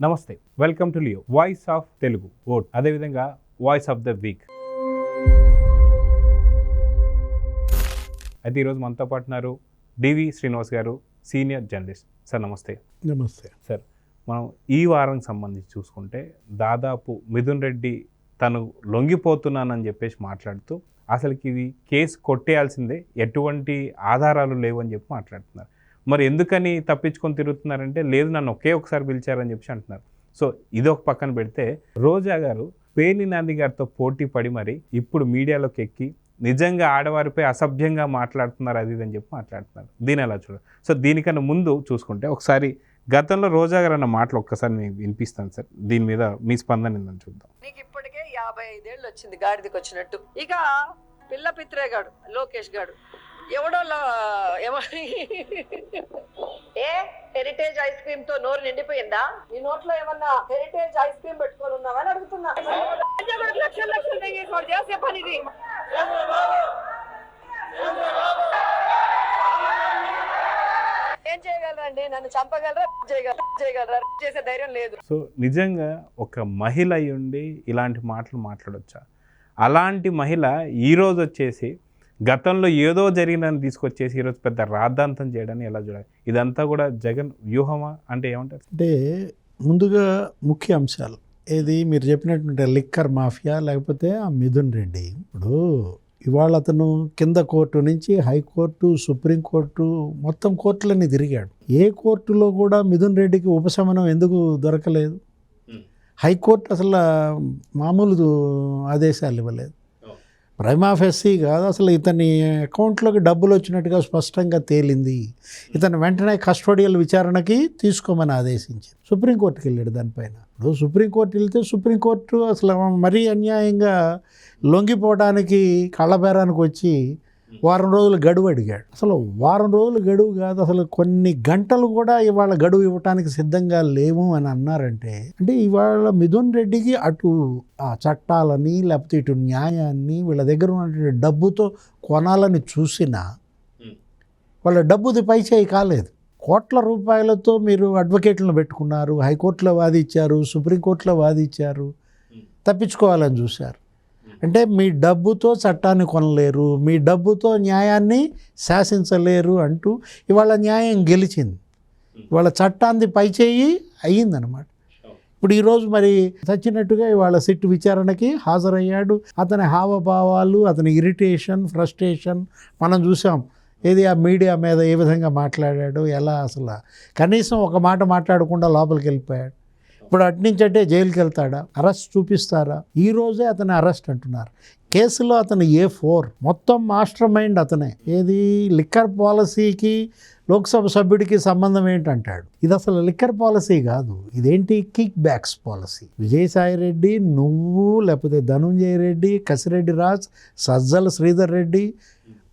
నమస్తే, welcome to Leo voice of Telugu vote, అదేవిధంగా voice of the week. అయితే ఈరోజు మనతో పాటు ఉన్నారు డివి శ్రీనివాస్ గారు, సీనియర్ జర్నలిస్ట్. సార్ నమస్తే. నమస్తే సార్, మనం ఈ వారం సంబంధించి చూసుకుంటే దాదాపు మిథున్ రెడ్డి తను లొంగిపోతున్నానని చెప్పేసి మాట్లాడుతూ అసలుకి ఇది కేసు కొట్టేయాల్సిందే, ఎటువంటి ఆధారాలు లేవు అని చెప్పి మాట్లాడుతున్నారు. మరి ఎందుకని తప్పించుకొని తిరుగుతున్నారంటే, లేదు నన్ను ఒకసారి పిలిచారని చెప్పి అంటున్నారు. సో ఇది ఒక పక్కన పెడితే, రోజా గారు పేర్ని నాని గారితో పోటీ పడి మరి ఇప్పుడు మీడియాలోకి ఎక్కి నిజంగా ఆడవారిపై అసభ్యంగా మాట్లాడుతున్నారు, అది అని చెప్పి మాట్లాడుతున్నారు. దీని ఎలా చూడాలి? సో దీనికన్నా ముందు చూసుకుంటే ఒకసారి గతంలో రోజా గారు అన్న మాటలు ఒక్కసారి నేను వినిపిస్తాను సార్. దీని మీద మీ స్పందన ఏందని చూద్దాం. నీకు ఇప్పటికే 55 ఏళ్ళు వచ్చింది గాడిదికి వచ్చినట్టు. ఇక పిల్ల పిత్రే గాడు లోకేష్ గాడు ఎవడో ఏ హెరిటేజ్ ఐస్ క్రీమ్ తో నోరు నిండిపోయిందా? నీ నోట్లో ఏమన్నా హెరిటేజ్ ఐస్ క్రీమ్ పెట్టుకొని ఉన్నావా అని అడుగుతున్నా. లక్షలు లక్షలు చేసే పని ఇది. ఏం చేయగలరండి? నన్ను చంపగలరా? చేయగలరా? చేసే ధైర్యం లేదు. సో నిజంగా ఒక మహిళ అయి ఉండి ఇలాంటి మాటలు మాట్లాడొచ్చా? అలాంటి మహిళ ఈరోజు వచ్చేసి గతంలో ఏదో జరిగిందని తీసుకొచ్చేసి ఈరోజు పెద్ద రాద్ధాంతం చేయడాన్ని ఎలా చూడాలి? ఇదంతా కూడా జగన్ వ్యూహమా అంటే ఏమంటారు? అంటే ముందుగా ముఖ్య అంశాలు ఏది మీరు చెప్పినటువంటి లిక్కర్ మాఫియా, లేకపోతే ఆ మిథున్ రెడ్డి. ఇప్పుడు ఇవాళ అతను కింద కోర్టు నుంచి హైకోర్టు, సుప్రీంకోర్టు, మొత్తం కోర్టులన్నీ తిరిగాడు. ఏ కోర్టులో కూడా మిథున్ రెడ్డికి ఉపశమనం ఎందుకు దొరకలేదు? హైకోర్టు అసలు మామూలు ఆదేశాలు ఇవ్వలేదు. ప్రైమా ఫెస్సీ కాదు, అసలు ఇతని అకౌంట్లోకి డబ్బులు వచ్చినట్టుగా స్పష్టంగా తేలింది. ఇతను వెంటనే కస్టోడియల్ విచారణకి తీసుకోమని ఆదేశించింది. సుప్రీంకోర్టుకి వెళ్ళాడు దానిపైన. ఇప్పుడు సుప్రీంకోర్టు వెళ్తే సుప్రీంకోర్టు అసలు మరీ అన్యాయంగా లొంగిపోవడానికి కళ్ళబేరానికి వచ్చి వారం రోజులు గడువు అడిగాడు. అసలు వారం రోజులు గడువు కాదు, అసలు కొన్ని గంటలు కూడా ఇవాళ గడువు ఇవ్వడానికి సిద్ధంగా లేవు అని అన్నారంటే, అంటే ఇవాళ మిథున్ రెడ్డికి అటు ఆ చట్టాలని లేకపోతే ఇటు న్యాయాన్ని వీళ్ళ దగ్గర ఉన్నటువంటి డబ్బుతో కొనాలని చూసినా వాళ్ళ డబ్బుది పైచేయి కాలేదు. కోట్ల రూపాయలతో మీరు అడ్వకేట్లను పెట్టుకున్నారు, హైకోర్టులో వాదించారు, సుప్రీంకోర్టులో వాదించారు, తప్పించుకోవాలని చూశారు. అంటే మీ డబ్బుతో చట్టాన్ని కొనలేరు, మీ డబ్బుతో న్యాయాన్ని శాసించలేరు అంటూ ఇవాళ న్యాయం గెలిచింది. ఇవాళ చట్టాన్ని పైచేయి అయ్యిందనమాట. ఇప్పుడు ఈరోజు మరి చచ్చినట్టుగా ఇవాళ సిట్ విచారణకి హాజరయ్యాడు. అతని హావభావాలు, అతని ఇరిటేషన్, ఫ్రస్ట్రేషన్ మనం చూసాం. ఏది ఆ మీడియా మీద ఏ విధంగా మాట్లాడాడు, ఎలా అసలు కనీసం ఒక మాట మాట్లాడకుండా లోపలికి వెళ్ళిపోయాడు. ఇప్పుడు అట్నుంచి అంటే జైలుకి వెళ్తాడా? అరెస్ట్ చూపిస్తారా? ఈ రోజే అతని అరెస్ట్ అంటున్నారు. కేసులో అతను A4 మొత్తం మాస్టర్ మైండ్ అతనే. ఏది లిక్కర్ పాలసీకి లోక్సభ సభ్యుడికి సంబంధం ఏంటంటాడు. ఇది అసలు లిక్కర్ పాలసీ కాదు, ఇదేంటి kick backs policy. Vijayasai Reddy, నువ్వు, లేకపోతే ధనుంజయ రెడ్డి, కసిరెడ్డి రాజ్, సజ్జల శ్రీధర్ రెడ్డి.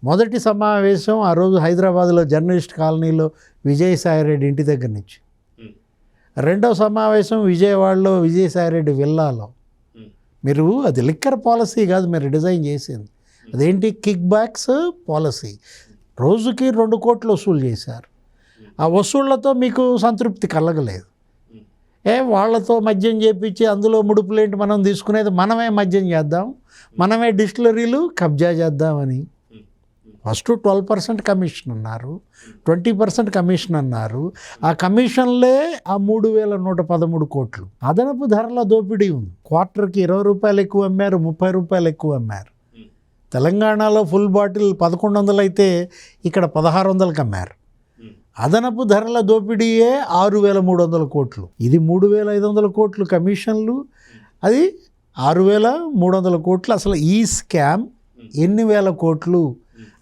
మొదటి సమావేశం ఆ రోజు హైదరాబాద్లో జర్నలిస్ట్ కాలనీలో విజయసాయి రెడ్డి ఇంటి దగ్గర నుంచి. రెండవ సమావేశం విజయవాడలో విజయసాయిరెడ్డి విల్లాలో. మీరు అది లిక్కర్ పాలసీ కాదు మీరు డిజైన్ చేసింది, అదేంటి కిక్ బ్యాక్స్ పాలసీ. రోజుకి 2 కోట్లు వసూలు చేశారు. ఆ వసూళ్లతో మీకు సంతృప్తి కలగలేదు. వాళ్ళతో మద్యం చేపించి అందులో ముడుపులేంటి మనం తీసుకునేది, మనమే మద్యం చేద్దాం, మనమే డిస్టిలరీలు కబ్జా చేద్దామని. ఫస్ట్ 12% కమిషన్ అన్నారు, 20% కమిషన్ అన్నారు. ఆ కమిషన్లే ఆ 3,113 కోట్లు. అదనపు ధరల దోపిడీ ఉంది. క్వార్టర్కి 20 రూపాయలు ఎక్కువ అమ్మారు, 30 రూపాయలు ఎక్కువ అమ్మారు. తెలంగాణలో ఫుల్ బాటిల్ 1100 అయితే ఇక్కడ 1600కి అమ్మారు. అదనపు ధరల దోపిడీయే 6,300 కోట్లు. ఇది 3,500 కోట్లు కమిషన్లు, అది 6,300 కోట్లు. అసలు ఈ స్కామ్ ఎన్ని వేల కోట్లు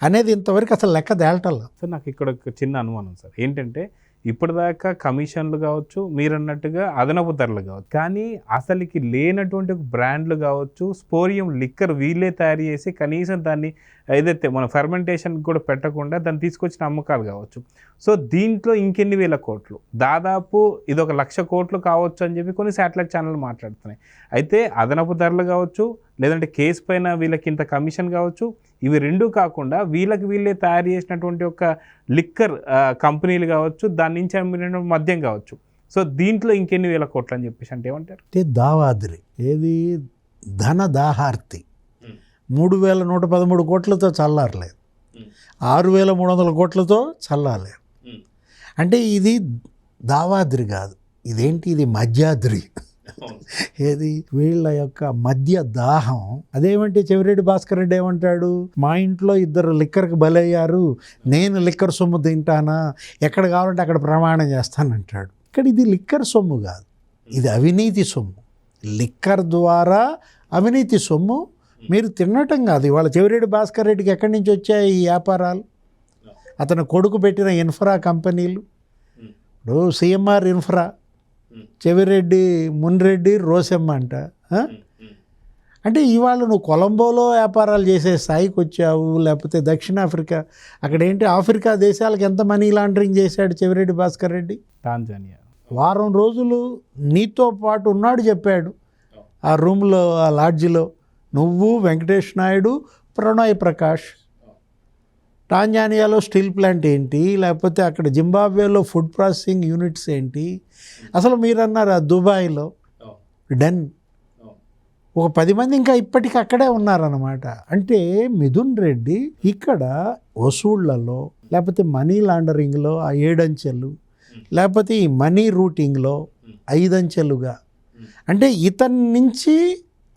అనేది ఇంతవరకు అసలు లెక్క తేల్టల్లా. సార్ నాకు ఇక్కడ ఒక చిన్న అనుమానం సార్ ఏంటంటే, ఇప్పటిదాకా కమిషన్లు కావచ్చు, మీరు అన్నట్టుగా అదనపు ధరలు కావచ్చు, కానీ అసలుకి లేనటువంటి బ్రాండ్లు కావచ్చు, స్పోరియం లిక్కర్ వీళ్ళే తయారు చేసి కనీసం దాన్ని ఏదైతే మన ఫెర్మెంటేషన్ కూడా పెట్టకుండా దాన్ని తీసుకొచ్చిన అమ్మకాలు కావచ్చు. సో దీంట్లో ఇంకెన్ని వేల కోట్లు, దాదాపు ఇది 1,00,000 కోట్లు కావచ్చు అని చెప్పి కొన్ని శాటిలైట్ ఛానల్ మాట్లాడుతున్నాయి. అయితే అదనపు ధరలు కావచ్చు, లేదంటే కేసు పైన వీళ్ళకి ఇంత కమిషన్ కావచ్చు, ఇవి రెండూ కాకుండా వీళ్ళే తయారు చేసినటువంటి ఒక లిక్కర్ కంపెనీలు కావచ్చు, దాని నుంచి అమ్మిన మద్యం కావచ్చు. సో దీంట్లో ఇంకెన్ని వేల కోట్లు అని చెప్పేసి అంటే ఏమంటారు? అంటే దావాద్రి ఏది ధన దాహార్తి 3,113 కోట్లతో చల్లారలేదు, 6,300 కోట్లతో చల్లారలేదు. అంటే ఇది దావాద్రి కాదు, ఇదేంటి, ఇది మధ్యాద్రి. ఏది వీళ్ళ యొక్క మధ్య దాహం. అదేమంటే చెవిరెడ్డి భాస్కర్ రెడ్డి ఏమంటాడు, మా ఇంట్లో 2 లిక్కర్కి బలయ్యారు, నేను లిక్కర్ సొమ్ము తింటానా, ఎక్కడ కావాలంటే అక్కడ ప్రమాణం చేస్తానంటాడు. ఇక్కడ ఇది లిక్కర్ సొమ్ము కాదు, ఇది అవినీతి సొమ్ము. లిక్కర్ ద్వారా అవినీతి సొమ్ము మీరు తినటం కాదు. ఇవాళ చెవిరెడ్డి భాస్కర్ రెడ్డికి ఎక్కడి నుంచి వచ్చాయి ఈ వ్యాపారాలు? అతను కొడుకు పెట్టిన ఇన్ఫ్రా కంపెనీలు. ఇప్పుడు సిఎంఆర్ ఇన్ఫ్రా, చెవిరెడ్డి, మున్రెడ్డి, రోసెమ్మ అంట. అంటే ఇవాళ నువ్వు కొలంబోలో వ్యాపారాలు చేసే స్థాయికి వచ్చావు, లేకపోతే దక్షిణాఫ్రికా, అక్కడ ఏంటి ఆఫ్రికా దేశాలకు ఎంత మనీ లాండరింగ్ చేశాడు చెవిరెడ్డి భాస్కర్ రెడ్డి? టాంజానియా. వారం రోజులు నీతో పాటు ఉన్నాడు, చెప్పాడు ఆ రూమ్లో, ఆ లాడ్జిలో, నువ్వు, వెంకటేష్ నాయుడు, ప్రణయ్ ప్రకాష్. టాంజానియాలో స్టీల్ ప్లాంట్ ఏంటి, లేకపోతే అక్కడ జింబాబ్వేలో ఫుడ్ ప్రాసెసింగ్ యూనిట్స్ ఏంటి, అసలు మీరన్నారు ఆ దుబాయ్లో డెన్, ఒక 10 మంది ఇంకా ఇప్పటికీ అక్కడే ఉన్నారన్నమాట. అంటే మిథున్ రెడ్డి ఇక్కడ వసూళ్లలో, లేకపోతే మనీ లాండరింగ్లో ఆ 7 అంచెలు, లేకపోతే ఈ మనీ రూటింగ్లో 5 అంచెలుగా, అంటే ఇతని నుంచి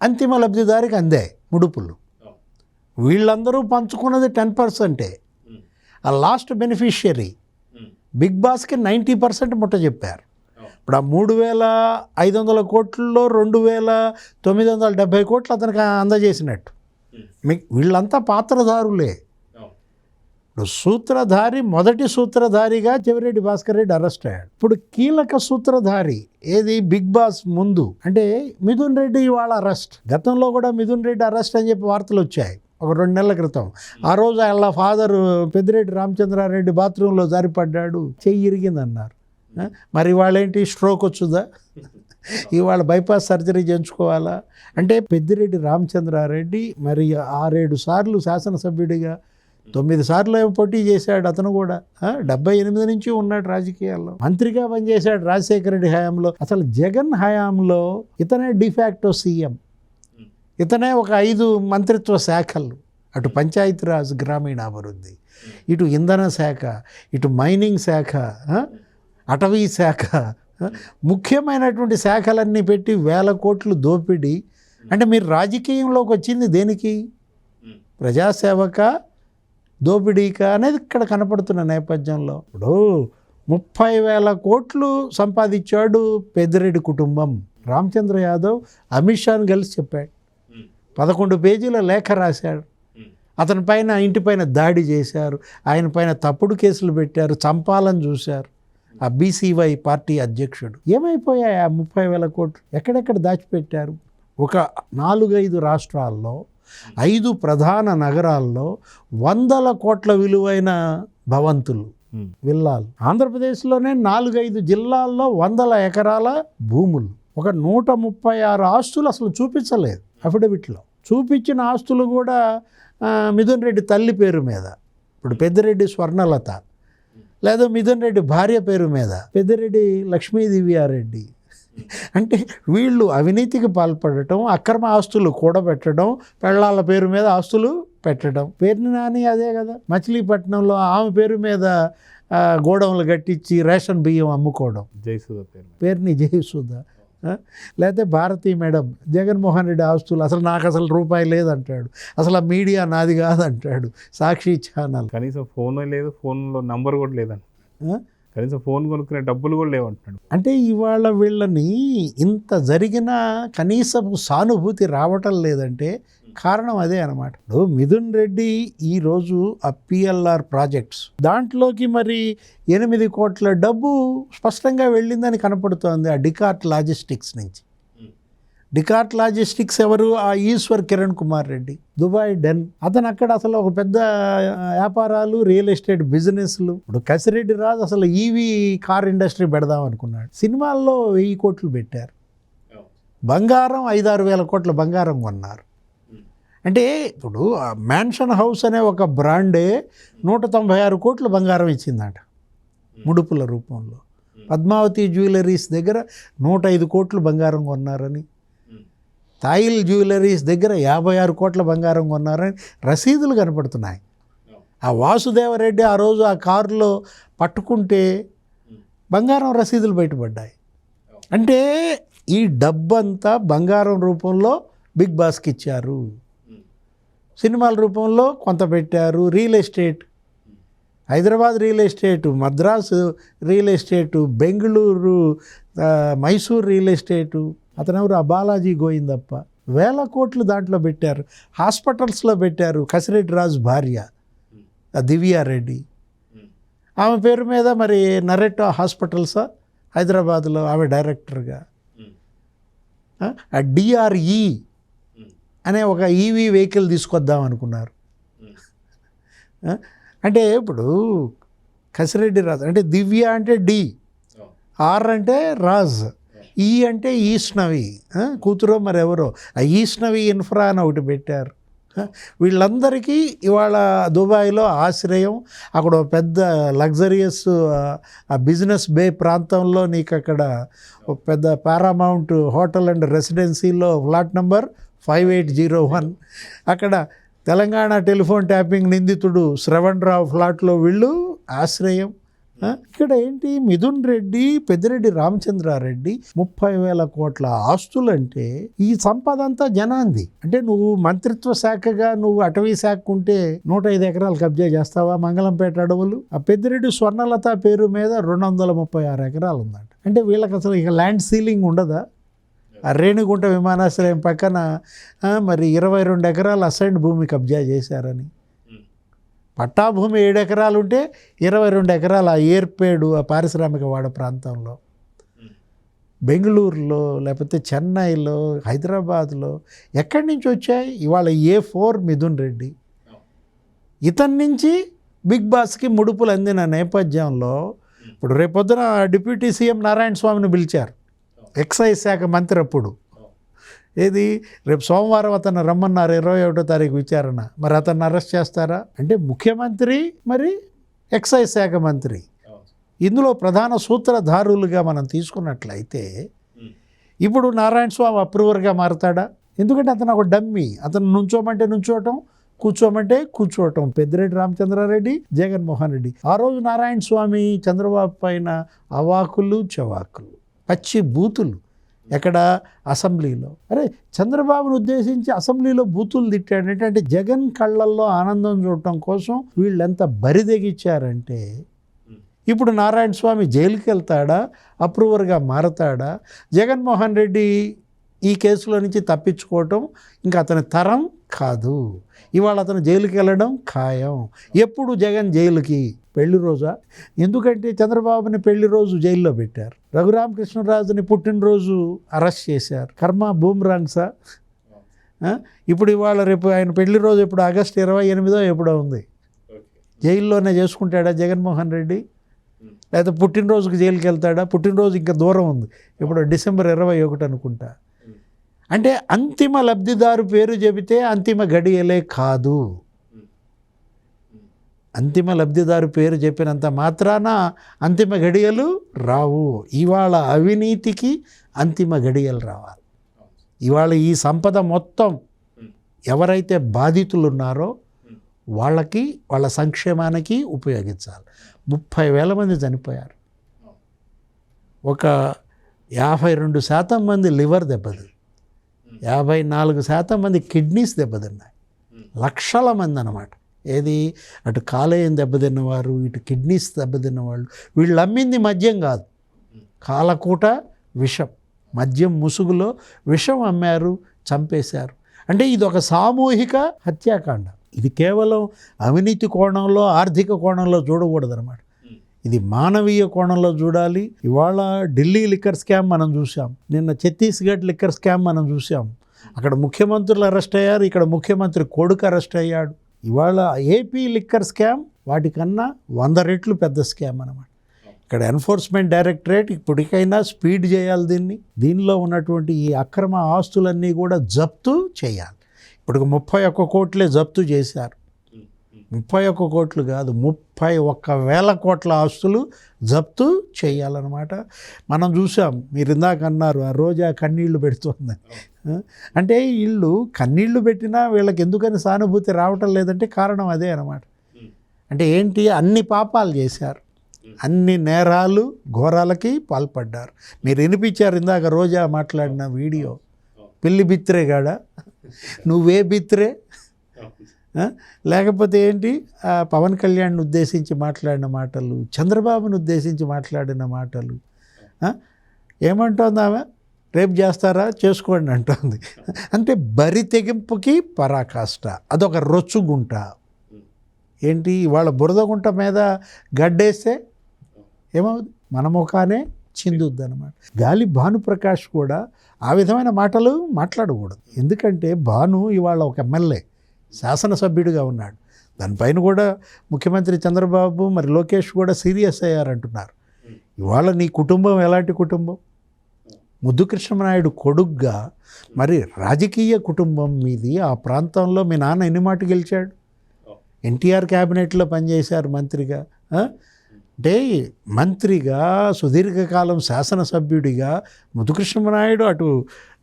అంతిమ లబ్ధిదారికి అందాయి ముడుపులు. వీళ్ళందరూ పంచుకున్నది 10%. ఆ లాస్ట్ బెనిఫిషియరీ బిగ్ బాస్కి 90% ముట్ట చెప్పారు. ఇప్పుడు ఆ 3,500 కోట్లలో 2,970 కోట్లు అతనికి అందజేసినట్టు. వీళ్ళంతా పాత్రధారులే. ఇప్పుడు సూత్రధారి, మొదటి సూత్రధారిగా చెవిరెడ్డి భాస్కర్ రెడ్డి అరెస్ట్ అయ్యాడు. ఇప్పుడు కీలక సూత్రధారి ఏది బిగ్ బాస్ ముందు అంటే మిథున్ రెడ్డి ఇవాళ అరెస్ట్. గతంలో కూడా మిథున్ రెడ్డి అరెస్ట్ అని చెప్పి వార్తలు వచ్చాయి ఒక 2 నెలల క్రితం. ఆ రోజు వాళ్ళ ఫాదర్ పెద్దిరెడ్డి రామచంద్రారెడ్డి బాత్రూంలో జారిపడ్డాడు, చెయ్యి ఇరిగిందన్నారు. మరి వాళ్ళేంటి, స్ట్రోక్ వచ్చుదా, ఇవాళ బైపాస్ సర్జరీ చేయించుకోవాలా? అంటే పెద్దిరెడ్డి రామచంద్రారెడ్డి మరి 6-7 సార్లు శాసనసభ్యుడిగా, 9 సార్లు ఏమో పోటీ చేశాడు. అతను కూడా 78 నుంచి ఉన్నాడు రాజకీయాల్లో, మంత్రిగా పనిచేశాడు రాజశేఖర రెడ్డి హయాంలో. అసలు జగన్ హయాంలో ఇతనే డిఫాక్టో సీఎం, ఇతనే ఒక 5 మంత్రిత్వ శాఖలు, అటు పంచాయతీరాజ్ గ్రామీణాభివృద్ధి, ఇటు ఇంధన శాఖ, ఇటు మైనింగ్ శాఖ, అటవీ శాఖ, ముఖ్యమైనటువంటి శాఖలన్నీ పెట్టి 1000 కోట్లు దోపిడీ. అంటే మీరు రాజకీయంలోకి వచ్చింది దేనికి? ప్రజాసేవక, దోపిడీక అనేది ఇక్కడ కనపడుతున్న నేపథ్యంలో ఇప్పుడు 30,000 కోట్లు సంపాదించాడు పెద్దిరెడ్డి కుటుంబం. రామచంద్ర యాదవ్ అమిత్ షాను కలిసి చెప్పాడు, 11 పేజీల లేఖ రాశాడు. అతని పైన, ఇంటిపైన దాడి చేశారు, ఆయన పైన తప్పుడు కేసులు పెట్టారు, చంపాలని చూశారు. ఆ బీసీవై పార్టీ అధ్యక్షుడు. ఏమైపోయాయి ఆ 30,000 కోట్లు? ఎక్కడెక్కడ దాచిపెట్టారు? ఒక 4-5 రాష్ట్రాల్లో, 5 ప్రధాన నగరాల్లో 100 కోట్ల విలువైన భవంతులు, విల్లాలు. ఆంధ్రప్రదేశ్లోనే 4-5 జిల్లాల్లో 100 ఎకరాల భూములు, ఒక 136 ఆస్తులు అసలు చూపించలేదు అఫిడవిట్లో. చూపించిన ఆస్తులు కూడా మిథున్ రెడ్డి తల్లి పేరు మీద, ఇప్పుడు పెద్దిరెడ్డి స్వర్ణలత, లేదా మిథున్ రెడ్డి భార్య పేరు మీద పెద్దిరెడ్డి లక్ష్మీ దివ్యారెడ్డి. అంటే వీళ్ళు అవినీతికి పాల్పడటం, అక్రమ ఆస్తులు కూడబెట్టడం, పెళ్ళాళ్ళ పేరు మీద ఆస్తులు పెట్టడం. పేరుని నాని అదే కదా, మచిలీపట్నంలో ఆమె పేరు మీద గోడౌన్లు కట్టించి రేషన్ బియ్యం అమ్ముకోవడం, జయసుధ పేరుని జయసుధ. లేకపోతే భారతీ మేడం, జగన్మోహన్ రెడ్డి ఆస్తులు, అసలు నాకు అసలు రూపాయి లేదంటాడు, అసలు ఆ మీడియా నాది కాదంటాడు, సాక్షి ఛానల్. కనీసం ఫోన్ లేదు, ఫోన్లో నంబర్ కూడా లేదంట, కనీసం ఫోన్ కొనుక్కునే డబ్బులు కూడా లేవంటున్నాడు. అంటే ఇవాళ వీళ్ళని ఇంత జరిగినా కనీసపు సానుభూతి రావటం లేదంటే కారణం అదే అనమాట. ఇప్పుడు మిథున్ రెడ్డి ఈరోజు ఆ పిఎల్ఆర్ ప్రాజెక్ట్స్ దాంట్లోకి మరి 8 కోట్ల డబ్బు స్పష్టంగా వెళ్ళిందని కనపడుతోంది ఆ డికార్ట్ లాజిస్టిక్స్ నుంచి. డికార్ట్ లాజిస్టిక్స్ ఎవరు? ఆ ఈశ్వర్ కిరణ్ కుమార్ రెడ్డి, దుబాయ్ డెన్. అతను అక్కడ అసలు ఒక పెద్ద వ్యాపారాలు, రియల్ ఎస్టేట్ బిజినెస్లు. ఇప్పుడు కసిరెడ్డి రాజు అసలు ఈవీ కార్ ఇండస్ట్రీ పెడదాం అనుకున్నాడు, సినిమాల్లో 1000 కోట్లు పెట్టారు. బంగారం 5-6 వేల కోట్ల బంగారం కొన్నారు. అంటే ఇప్పుడు మ్యాన్షన్ హౌస్ అనే ఒక బ్రాండే 196 కోట్ల బంగారం ఇచ్చిందట ముడుపుల రూపంలో. పద్మావతి జ్యువెలరీస్ దగ్గర 105 కోట్లు బంగారం కొన్నారని, తాయిల్ జ్యువెలరీస్ దగ్గర 56 కోట్ల బంగారం కొన్నారని రసీదులు కనపడుతున్నాయి. ఆ వాసుదేవరెడ్డి ఆ రోజు ఆ కారులో పట్టుకుంటే బంగారం రసీదులు బయటపడ్డాయి. అంటే ఈ డబ్బంతా బంగారం రూపంలో బిగ్ బాస్కి ఇచ్చారు, సినిమాల రూపంలో కొంత పెట్టారు. Real estate, Hyderabad real estate, Madras real estate, Bengaluru, Mysore real estate, అతనెవరు ఆ బాలాజీ గోయిందప్ప, వేల కోట్లు దాంట్లో పెట్టారు. హాస్పిటల్స్లో పెట్టారు. కసిరెడ్డి రాజు భార్య దివ్యారెడ్డి, ఆమె పేరు మీద మరి నరెట్టో హాస్పిటల్స్ హైదరాబాద్లో ఆమె డైరెక్టర్గా. ఆ డిఆర్ఈ అనే ఒక ఈవీ వెహికల్ తీసుకొద్దాం అనుకున్నారు. అంటే ఇప్పుడు కసిరెడ్డి రాజు అంటే దివ్య అంటే డి, ఆర్ అంటే రాజ్, ఈ అంటే ఈష్ణవి కూతురో మరెవరో, ఆ ఈష్ణవి ఇన్ఫ్రా అని ఒకటి పెట్టారు. వీళ్ళందరికీ ఇవాళ దుబాయ్లో ఆశ్రయం, అక్కడ పెద్ద లగ్జరియస్ ఆ బిజినెస్ బే ప్రాంతంలో నీకు అక్కడ ఒక పెద్ద పారామౌంట్ హోటల్ అండ్ రెసిడెన్సీలో ఫ్లాట్ నెంబర్ 5801, అక్కడ తెలంగాణ టెలిఫోన్ ట్యాపింగ్ నిందితుడు శ్రవణ్ రావు ఫ్లాట్లో వీళ్ళు ఆశ్రయం. ఇక్కడ ఏంటి మిథున్ రెడ్డి, పెద్దిరెడ్డి రామచంద్రారెడ్డి 30,000 కోట్ల ఆస్తులంటే ఈ సంపద అంతా జనాంది. అంటే నువ్వు మంత్రిత్వ శాఖగా నువ్వు అటవీ శాఖ ఉంటే 105 ఎకరాలు కబ్జా చేస్తావా? మంగళంపేట అడవులు, ఆ పెద్దిరెడ్డి స్వర్ణలత పేరు మీద 236 ఎకరాలు ఉందంట. అంటే వీళ్ళకి అసలు ఇక ల్యాండ్ సీలింగ్ ఉండదా? ఆ రేణిగుంట విమానాశ్రయం పక్కన మరి 22 ఎకరాలు అసైన్డ్ భూమి కబ్జా చేశారని, పట్టాభూమి 7 ఎకరాలు ఉంటే 22 ఎకరాలు ఆ ఏర్పేడు ఆ పారిశ్రామిక వాడ ప్రాంతంలో, బెంగళూరులో లేకపోతే చెన్నైలో హైదరాబాద్లో ఎక్కడి నుంచి వచ్చాయి? ఇవాళ A4 మిథున్ రెడ్డి. ఇతని నుంచి బిగ్ బాస్కి ముడుపులు అందిన నేపథ్యంలో ఇప్పుడు రేపొద్దున డిప్యూటీ సీఎం నారాయణ స్వామిని పిలిచారు, ఎక్సైజ్ శాఖ మంత్రి. అప్పుడు ఏది రేపు సోమవారం అతను రమ్మన్నారు, 21వ తారీఖు విచారణ. మరి అతన్ని అరెస్ట్ చేస్తారా? అంటే ముఖ్యమంత్రి మరి ఎక్సైజ్ శాఖ మంత్రి ఇందులో ప్రధాన సూత్రధారులుగా మనం తీసుకున్నట్లయితే ఇప్పుడు నారాయణ స్వామి అప్రూవర్గా మారతాడా? ఎందుకంటే అతను ఒక డమ్మీ. అతను నుంచోమంటే నుంచోవటం, కూర్చోమంటే కూర్చోవటం. పెద్దిరెడ్డి రామచంద్రారెడ్డి, జగన్మోహన్ రెడ్డి. ఆ రోజు నారాయణ స్వామి చంద్రబాబు పైన అవాకులు చవాకులు, పచ్చి బూతులు ఎక్కడ? అసెంబ్లీలో. అరే చంద్రబాబును ఉద్దేశించి అసెంబ్లీలో బూతులు తిట్టాడంటే అంటే జగన్ కళ్ళల్లో ఆనందం చూడటం కోసం వీళ్ళు ఎంత బరిదెగిచ్చారంటే ఇప్పుడు నారాయణ స్వామి జైలుకి వెళ్తాడా? అప్రూవర్గా మారతాడా? జగన్మోహన్ రెడ్డి ఈ కేసులో నుంచి తప్పించుకోవటం ఇంకా అతని తరం కాదు. ఇవాళ అతను జైలుకి వెళ్ళడం ఖాయం. ఎప్పుడు జగన్ జైలుకి? పెళ్లి రోజా? ఎందుకంటే చంద్రబాబుని పెళ్లి రోజు జైల్లో పెట్టారు, రఘురామకృష్ణరాజుని పుట్టినరోజు అరెస్ట్ చేశారు. కర్మ బూమ్రాంగ్సా? ఇప్పుడు ఇవాళ రేపు ఆయన పెళ్లి రోజు ఎప్పుడు? ఆగస్టు 28వ ఎప్పుడో ఉంది. జైల్లోనే చేసుకుంటాడా జగన్మోహన్ రెడ్డి? లేకపోతే పుట్టినరోజుకి జైలుకి వెళ్తాడా? పుట్టినరోజు ఇంకా దూరం ఉంది, ఇప్పుడు డిసెంబర్ 21 అనుకుంటా. అంటే అంతిమ లబ్ధిదారు పేరు చెబితే అంతిమ గడియలే కాదు. అంతిమ లబ్ధిదారు పేరు చెప్పినంత మాత్రాన అంతిమ గడియలు రావు. ఇవాళ అవినీతికి అంతిమ గడియలు రావాలి. ఇవాళ ఈ సంపద మొత్తం ఎవరైతే బాధితులు ఉన్నారో వాళ్ళకి, వాళ్ళ సంక్షేమానికి ఉపయోగించాలి. 30,000 మంది చనిపోయారు. ఒక 52% మంది లివర్ దెబ్బతింది, 54% మంది కిడ్నీస్ దెబ్బతిన్నాయి. లక్షల మంది అన్నమాట. ఏది? అటు కాలేయం దెబ్బతిన్నవారు, ఇటు కిడ్నీస్ దెబ్బతిన్నవాళ్ళు. వీళ్ళు అమ్మింది మద్యం కాదు, కాలకూట విషం. మద్యం ముసుగులో విషం అమ్మారు, చంపేశారు. అంటే ఇది ఒక సామూహిక హత్యాకాండ. ఇది కేవలం అవినీతి కోణంలో, ఆర్థిక కోణంలో చూడకూడదన్నమాట. ఇది మానవీయ కోణంలో చూడాలి. ఇవాళ ఢిల్లీ లిక్కర్ స్కామ్ మనం చూసాం, నిన్న ఛత్తీస్గఢ్ లిక్కర్ స్కామ్ మనం చూసాం. అక్కడ ముఖ్యమంత్రులు అరెస్ట్ అయ్యారు, ఇక్కడ ముఖ్యమంత్రి కొడుకు అరెస్ట్ అయ్యాడు. ఇవాళ ఏపీ లిక్కర్ స్కామ్ వాటికన్నా 100 రెట్లు పెద్ద స్కామ్ అన్నమాట. ఇక్కడ ఎన్ఫోర్స్మెంట్ డైరెక్టరేట్ ఇప్పటికైనా స్పీడ్ చేయాలి దీన్ని. దీనిలో ఉన్నటువంటి ఈ అక్రమ ఆస్తులన్నీ కూడా జప్తు చేయాలి. ఇప్పుడు 31 కోట్లే జప్తు చేశారు. 31 కోట్లు కాదు, 31,000 కోట్ల ఆస్తులు జప్తు చేయాలన్నమాట. మనం చూసాం, మీరు ఇందాక అన్నారు ఆ రోజా కన్నీళ్లు పెడుతుందని. అంటే వీళ్ళు కన్నీళ్లు పెట్టినా వీళ్ళకి ఎందుకని సానుభూతి రావటం లేదంటే కారణం అదే అన్నమాట. అంటే ఏంటి, అన్ని పాపాలు చేశారు, అన్ని నేరాలు ఘోరాలకి పాల్పడ్డారు. మీరు వినిపించారు ఇందాక రోజా మాట్లాడిన వీడియో, పిల్లి బిత్రే గాడా, నువ్వే బిత్రే, లేకపోతే ఏంటి పవన్ కళ్యాణ్ని ఉద్దేశించి మాట్లాడిన మాటలు, చంద్రబాబును ఉద్దేశించి మాట్లాడిన మాటలు. ఏమంటోంది ఆమె, రేపు చేస్తారా చేసుకోండి అంటోంది. అంటే బరి తెగింపుకి పరాకాష్ట, అదొక రొచ్చుగుంట. ఏంటి వాళ్ళ బురదగుంట మీద గడ్డేస్తే ఏమవుతుంది, మన ముఖానే చిందుద్ది అనమాట. గాలి భానుప్రకాష్ కూడా ఆ విధమైన మాటలు మాట్లాడకూడదు. ఎందుకంటే భాను ఇవాళ ఒక ఎమ్మెల్యే, శాసనసభ్యుడిగా ఉన్నాడు. దానిపైన కూడా ముఖ్యమంత్రి చంద్రబాబు మరి లోకేష్ కూడా సీరియస్ అయ్యారంటున్నారు. ఇవాళ నీ కుటుంబం ఎలాంటి కుటుంబం, ముద్దు కృష్ణనాయుడు కొడుగ్గా మరి రాజకీయ కుటుంబం మీది. ఆ ప్రాంతంలో మీ నాన్న ఎన్ని మాట గెలిచాడు, ఎన్టీఆర్ క్యాబినెట్లో పనిచేశారు మంత్రిగా. అంటే మంత్రిగా సుదీర్ఘకాలం శాసనసభ్యుడిగా ముద్దుకృష్ణనాయుడు అటు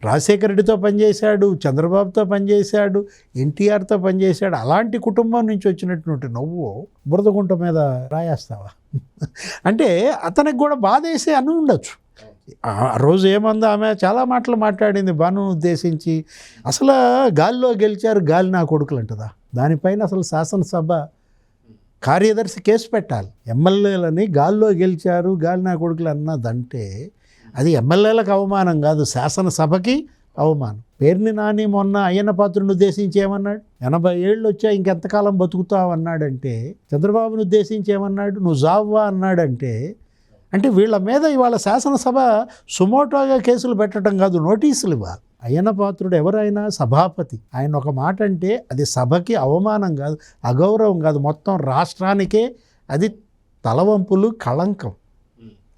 రాజశేఖర రెడ్డితో పనిచేశాడు, చంద్రబాబుతో పనిచేశాడు, ఎన్టీఆర్తో పనిచేశాడు. అలాంటి కుటుంబం నుంచి వచ్చినటువంటి నువ్వు బురదగుంట మీద రాయేస్తావా? అంటే అతనికి కూడా బాధేసి అని ఉండొచ్చు. ఆ రోజు ఏమందో ఆమె చాలా మాటలు మాట్లాడింది భాను ఉద్దేశించి. అసలు గాలిలో గెలిచారు, గాలి నా కొడుకులు అంటదా? దానిపైన అసలు శాసనసభ కార్యదర్శి కేసు పెట్టాలి. ఎమ్మెల్యేలని గాల్లో గెలిచారు, గాలి నా కొడుకులు అన్నదంటే అది ఎమ్మెల్యేలకు అవమానం కాదు, శాసనసభకి అవమానం. పేర్ని నాని మొన్న అయ్యన్న పాత్రుని ఉద్దేశించి ఏమన్నాడు, 80 ఏళ్ళు వచ్చా ఇంకెంతకాలం బతుకుతావు అన్నాడంటే, చంద్రబాబుని ఉద్దేశించి ఏమన్నాడు, నువ్వు జావ్వా అన్నాడంటే, అంటే వీళ్ళ మీద ఇవాళ శాసనసభ సుమోటోగా కేసులు పెట్టడం కాదు, నోటీసులు ఇవ్వాలి. అయ్యన్న పాత్రుడు ఎవరైనా సభాపతి, ఆయన ఒక మాట అంటే అది సభకి అవమానం కాదు, అగౌరవం కాదు, మొత్తం రాష్ట్రానికే అది తలవంపులు, కళంకం.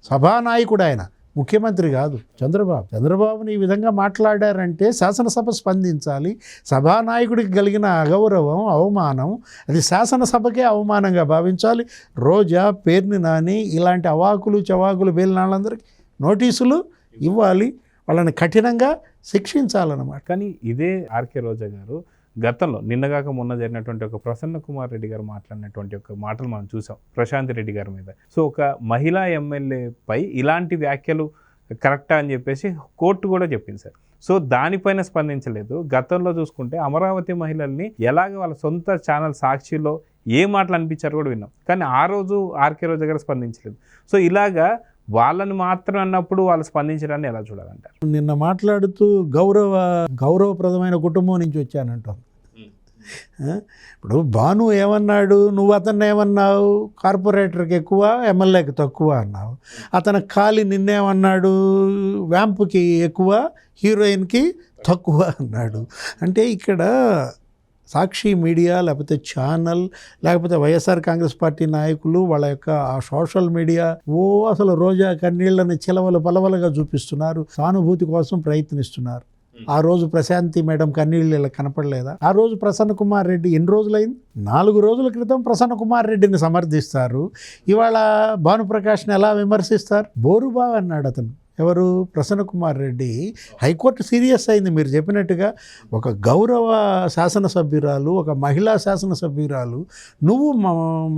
సభానాయకుడు ఆయన, ముఖ్యమంత్రి కాదు చంద్రబాబుని ఈ విధంగా మాట్లాడారంటే శాసనసభ స్పందించాలి. సభానాయకుడికి కలిగిన అగౌరవం, అవమానం అది శాసనసభకే అవమానంగా భావించాలి. రోజా, పేర్ని నాని ఇలాంటి అవాకులు చవాకులు పేలిన వాళ్ళందరికీ నోటీసులు ఇవ్వాలి, వాళ్ళని కఠినంగా శిక్షించాలన్నమాట. కానీ ఇదే ఆర్కే రోజా గారు గతంలో నిన్నగాక మొన్న జరిగినటువంటి ఒక ప్రసన్న కుమార్ రెడ్డి గారు మాట్లాడినటువంటి ఒక మాటలు మనం చూసాం ప్రశాంత్ రెడ్డి గారి మీద. సో ఒక మహిళా ఎమ్మెల్యేపై ఇలాంటి వ్యాఖ్యలు కరెక్టా అని చెప్పేసి కోర్టు కూడా చెప్పింది సార్. సో దానిపైన స్పందించలేదు. గతంలో చూసుకుంటే అమరావతి మహిళల్ని ఎలాగ వాళ్ళ సొంత ఛానల్ సాక్షిలో ఏ మాటలు అనిపించారో కూడా విన్నాం. కానీ ఆ రోజు ఆర్కే రోజా గారు స్పందించలేదు. సో ఇలాగా వాళ్ళని మాత్రం అన్నప్పుడు వాళ్ళు స్పందించడాన్ని ఎలా చూడాలంటారు? నిన్న మాట్లాడుతూ గౌరవప్రదమైన కుటుంబం నుంచి వచ్చానంటాం. ఇప్పుడు భాను ఏమన్నాడు, నువ్వు అతన్ని ఏమన్నావు, కార్పొరేటర్కి ఎక్కువ ఎమ్మెల్యేకి తక్కువ అన్నావు. అతను ఖాళీ నిన్నేమన్నాడు, వ్యాంపుకి ఎక్కువ హీరోయిన్కి తక్కువ అన్నాడు. అంటే ఇక్కడ సాక్షి మీడియా లేకపోతే ఛానల్ లేకపోతే వైఎస్ఆర్ కాంగ్రెస్ పార్టీ నాయకులు వాళ్ళ యొక్క ఆ సోషల్ మీడియా అసలు రోజా కన్నీళ్ళని చిలవలు పలవలుగా చూపిస్తున్నారు, సానుభూతి కోసం ప్రయత్నిస్తున్నారు. ఆ రోజు ప్రశాంతి మేడం కన్నీళ్ళు ఇలా కనపడలేదా? ఆ రోజు ప్రసన్న కుమార్ రెడ్డి ఎన్ని రోజులైంది, 4 రోజుల క్రితం ప్రసన్న కుమార్ రెడ్డిని సమర్థిస్తారు. ఇవాళ భానుప్రకాష్ని ఎలా విమర్శిస్తారు? బోరుబా అన్నాడు అతను. ఎవరు? ప్రసన్న కుమార్ రెడ్డి. హైకోర్టు సీరియస్ అయింది. మీరు చెప్పినట్టుగా ఒక గౌరవ శాసనసభ్యురాలు, ఒక మహిళా శాసనసభ్యురాలు, నువ్వు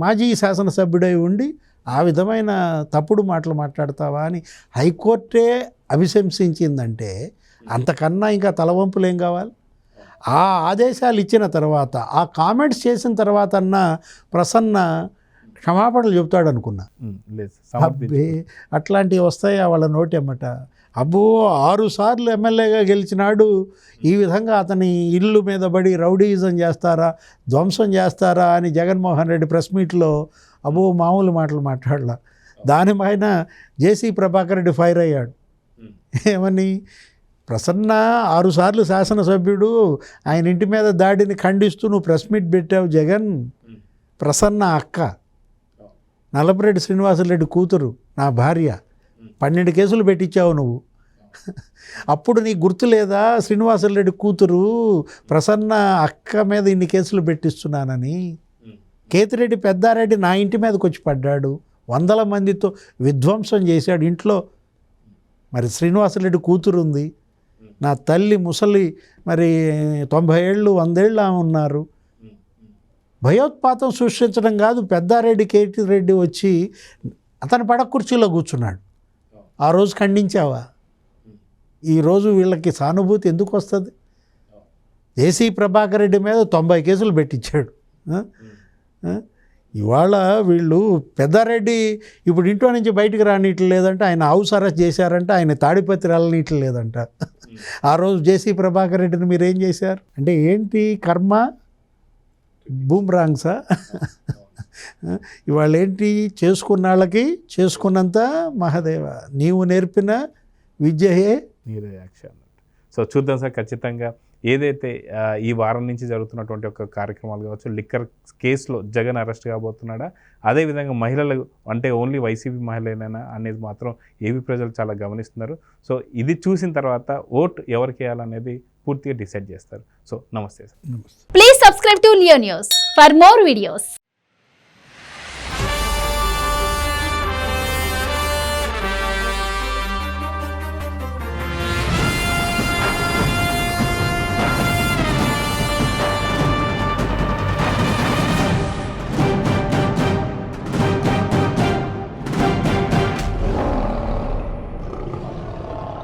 మాజీ శాసనసభ్యుడై ఉండి ఆ విధమైన తప్పుడు మాటలు మాట్లాడతావా అని హైకోర్టే అభిశంసించిందంటే అంతకన్నా ఇంకా తలవంపులు ఏం కావాలి? ఆ ఆదేశాలు ఇచ్చిన తర్వాత, ఆ కామెంట్స్ చేసిన తర్వాత అన్నా ప్రసన్న క్షమాపణలు చెబుతాడు అనుకున్నా. అబ్బే అట్లాంటివి వస్తాయా వాళ్ళ నోటి అమ్మట? అబ్బో 6 సార్లు ఎమ్మెల్యేగా గెలిచినాడు, ఈ విధంగా అతని ఇల్లు మీద పడి రౌడీయిజం చేస్తారా, ధ్వంసం చేస్తారా అని జగన్మోహన్ రెడ్డి ప్రెస్ మీట్లో అబ్బో మామూలు మాటలు మాట్లాడలా. దానిపైన జేసీ ప్రభాకర్ రెడ్డి ఫైర్ అయ్యాడు. ఏమని? ప్రసన్న 6 సార్లు శాసనసభ్యుడు, ఆయన ఇంటి మీద దాడిని ఖండిస్తూ నువ్వు ప్రెస్ మీట్ పెట్టావు జగన్. ప్రసన్న అక్క నల్లపురెడ్డి శ్రీనివాసరెడ్డి కూతురు, నా భార్య, 12 కేసులు పెట్టించావు నువ్వు. అప్పుడు నీకు గుర్తు లేదా శ్రీనివాసరెడ్డి కూతురు ప్రసన్న అక్క మీద ఇన్ని కేసులు పెట్టిస్తున్నానని? కేతిరెడ్డి పెద్దారెడ్డి నా ఇంటి మీదకి వచ్చి పడ్డాడు, వందల మందితో విధ్వంసం చేశాడు ఇంట్లో. మరి శ్రీనివాసరెడ్డి కూతురు ఉంది, నా తల్లి ముసలి మరి 90 ఏళ్ళు 100 ఏళ్ళు ఆమె ఉన్నారు. భయోత్పాతం సృష్టించడం కాదు, పెద్దారెడ్డి కేతిరెడ్డి వచ్చి అతని పడక కుర్చీలో కూర్చున్నాడు. ఆ రోజు ఖండించావా? ఈరోజు వీళ్ళకి సానుభూతి ఎందుకు వస్తుంది? ఏసీ ప్రభాకర్ రెడ్డి మీద 90 కేసులు పెట్టించాడు. ఇవాళ వీళ్ళు పెద్దారెడ్డి ఇప్పుడు ఇంట్లో నుంచి బయటికి రానిట్లు లేదంట, ఆయన హౌస్ అరెస్ట్ చేశారంట, ఆయన తాడిపత్రి వెళ్ళనీట్లు లేదంట. ఆ రోజు జేసీ ప్రభాకర్ రెడ్డిని మీరు ఏం చేశారు? అంటే ఏంటి కర్మ? బూమ్రాంగ్సా? ఇవాళ ఏంటి, చేసుకున్న వాళ్ళకి చేసుకున్నంత మహాదేవ, నీవు నేర్పిన విద్యయే నీరే యాక్షన్. సో చూద్దాం సార్, ఖచ్చితంగా ఏదైతే ఈ వారం నుంచి జరుగుతున్నటువంటి ఒక కార్యక్రమాలు కావచ్చు, లిక్కర్ కేసులో జగన్ అరెస్ట్ కాబోతున్నాడా, అదేవిధంగా మహిళలు అంటే ఓన్లీ వైసీపీ మహిళలేనా అనేది మాత్రం ఏపీ ప్రజలు చాలా గమనిస్తున్నారు. సో ఇది చూసిన తర్వాత ఓట్ ఎవరికి వేయాలనేది పూర్తిగా డిసైడ్ చేస్తారు. సో నమస్తే sir. Please subscribe to Leo News for more videos.